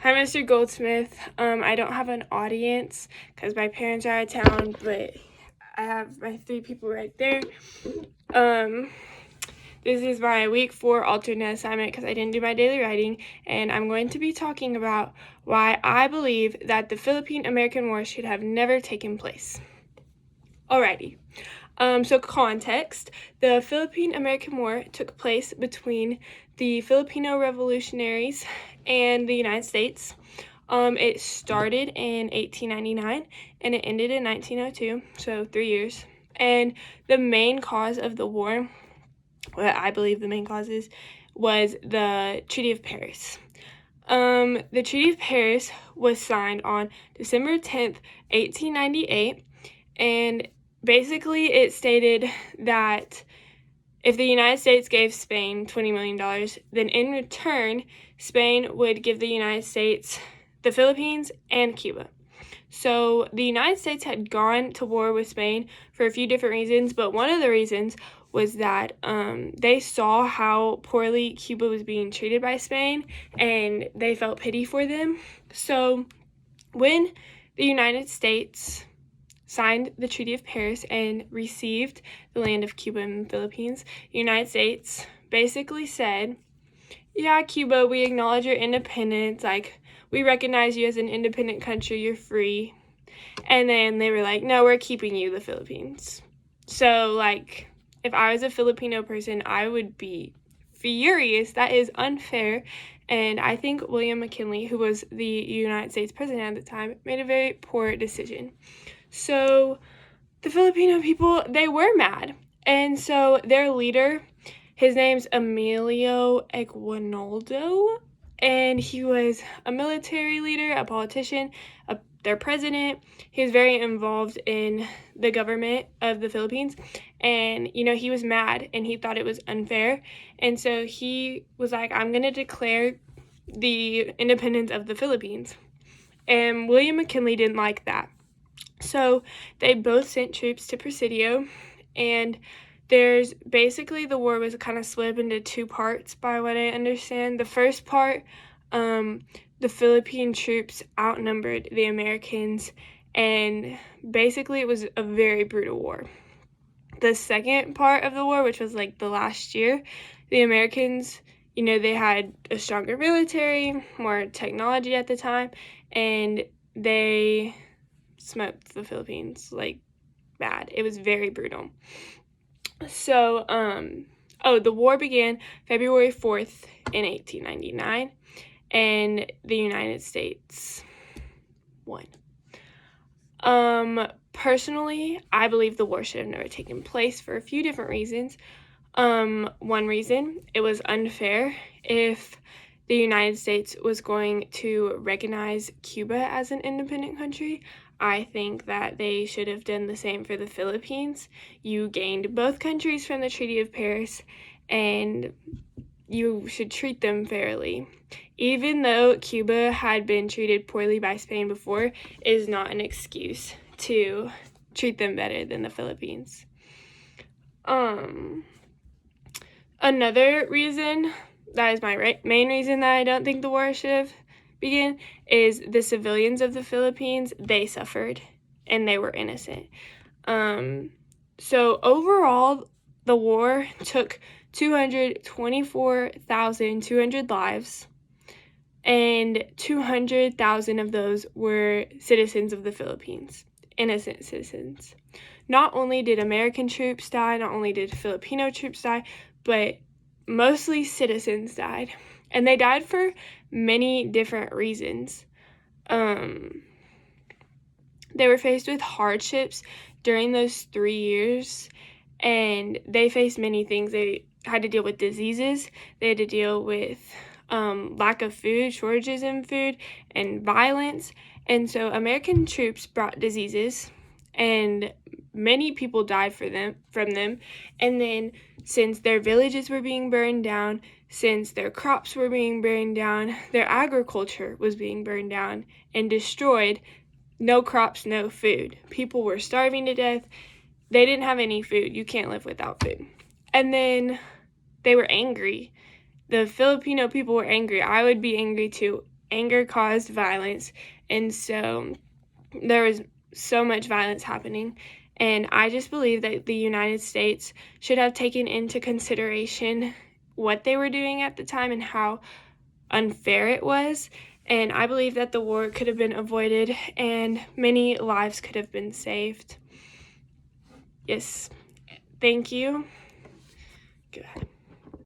Hi, Mr. Goldsmith. I don't have an audience because my parents are out of town, but I have my 3 people right there. This is my week 4 alternate assignment because I didn't do my daily writing, and I'm going to be talking about why I believe that the Philippine-American War should have never taken place. Alrighty. So context, the Philippine-American War took place between the Filipino revolutionaries and the United States. It started in 1899 and it ended in 1902, so 3 years. And the main cause of the war, what I believe the main cause is, was the Treaty of Paris. The Treaty of Paris was signed on December 10th, 1898, and basically it stated that if the United States gave Spain $20 million, then in return, Spain would give the United States the Philippines and Cuba. So the United States had gone to war with Spain for a few different reasons, but one of the reasons was that they saw how poorly Cuba was being treated by Spain, and they felt pity for them. So when the United States signed the Treaty of Paris and received the land of Cuba and the Philippines, the United States basically said, yeah, Cuba, we acknowledge your independence, we recognize you as an independent country, you're free. And then they were like, no, we're keeping you, the Philippines. So, if I was a Filipino person, I would be furious. That is unfair. And I think William McKinley, who was the United States president at the time, made a very poor decision. So the Filipino people, they were mad. And so their leader, his name's Emilio Aguinaldo, and he was a military leader, a politician, their president. He was very involved in the government of the Philippines, and he was mad and he thought it was unfair, and so he was like, I'm gonna declare the independence of the Philippines. And William McKinley didn't like that, so they both sent troops to Presidio, and there's basically, the war was kind of split into 2 parts by what I understand. The first part, the Philippine troops outnumbered the Americans, and basically it was a very brutal war. The second part of the war, which was the last year, the Americans, they had a stronger military, more technology at the time, and they smoked the Philippines bad. It was very brutal. So, the war began February 4th in 1899, and the United States won. Personally, I believe the war should have never taken place for a few different reasons. One reason, it was unfair. If the United States was going to recognize Cuba as an independent country, I think that they should have done the same for the Philippines. You gained both countries from the Treaty of Paris, and you should treat them fairly. Even though Cuba had been treated poorly by Spain before, it is not an excuse to treat them better than the Philippines. Another reason, that is my main reason that I don't think the war should have began, is the civilians of the Philippines, they suffered and they were innocent. So overall, the war took 224,200 lives, and 200,000 of those were citizens of the Philippines, innocent citizens. Not only did American troops die, not only did Filipino troops die, but mostly citizens died. And they died for many different reasons. They were faced with hardships during those 3 years, and they faced many things. They had to deal with diseases, they had to deal with lack of food, shortages in food, and violence. And so American troops brought diseases, and many people died from them. And then since their villages were being burned down, since their crops were being burned down, their agriculture was being burned down and destroyed, no crops, no food. People were starving to death. They didn't have any food. You can't live without food. And then they were angry. The Filipino people were angry. I would be angry too. anger caused violence, and so there was so much violence happening. And I just believe that the United States should have taken into consideration what they were doing at the time and how unfair it was. And I believe that the war could have been avoided and many lives could have been saved. Yes. Thank you. Go ahead.